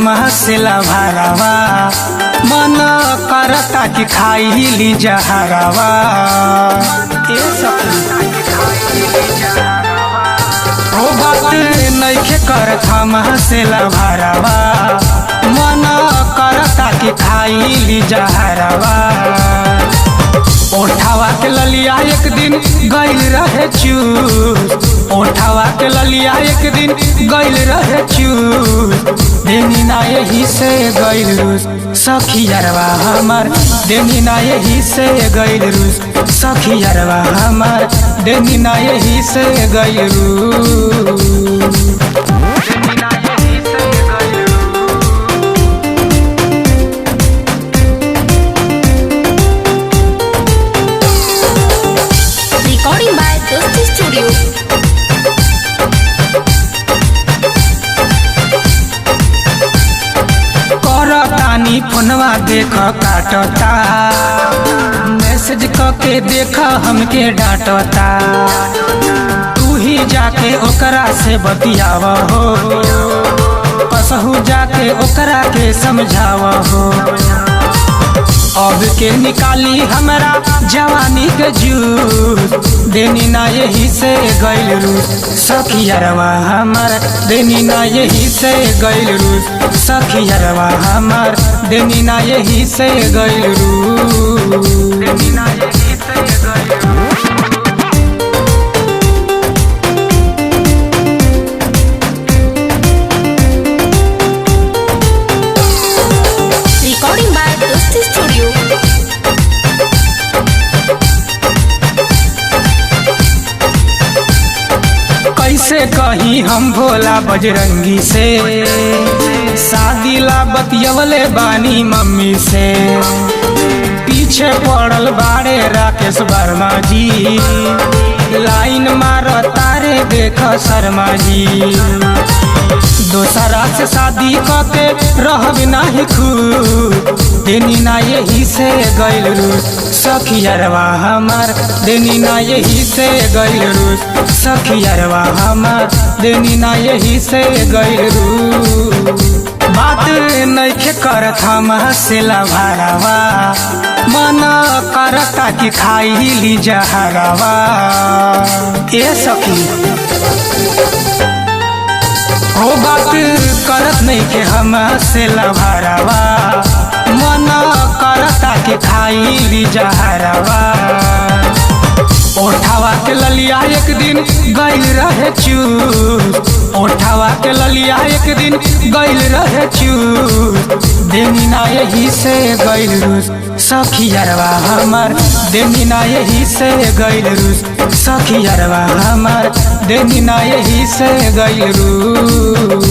हसेला भरावा मन करता कि खाई ली जहरावा। ओ बात नइखे करत हम हसेला भरावा मन करता कि खाई ली जहरावा। ओठावा के ललिया एक दिन गइल रहे चूस, ओठावा के ललिया एक दिन गइल रहे चूस, देनी ना यही से गइल रूस सखियरवा हमार, देनी ना यही से गइल रूस सखियरवा हमार, देनी ना यही से गइल रूस। Recording by Dosti Studio. करतानी फोनवा देख काटता, मैसेज के देख हमके डांटता, तू ही जाके ओकरा से बतियाव हो, कसहू जाके ओकरा के समझाव हो। अब के निकाली हमरा जवानी के जूस, देनी ना यही से गइल रूस सखियरवा हमार, देनी ना यही से गइल रूस सखियरवा हमार, देनी ना यही से गइल रूस। Recording by Dosti Studio. कैसे कहीं हम भोला बजरंगी से, शादी ला बतियवले बानी मम्मी से, पीछे पड़ल बाड़े राकेश वर्मा जी, लाइन मार तारे देख शर्मा जी, दोसरा से शादी करके रहब नाही खुश, देनी ना यही से गइल रूस सखियरवा हमार, देनी ना यही से गइल रूस सखियरवा हमार, देनी ना यही से गइल रूस। बात नइखे करत हम हसेला भरावा मन करता कि खाई ली जहरावा। ए सखी हो बात करत नइखे हम हसेला भरावा मन करता कि खाई ली जहरावा। ओठावा के ललिया एक दिन गइल रहे चूस, ओठावा के ललिया एक दिन गइल रहे चूस, देनी ना यही से गइल रूस सखियरवा हमार, देनी ना यही से गइल रूस सखियरवा हमार, देनी ना यही से गइल रूस।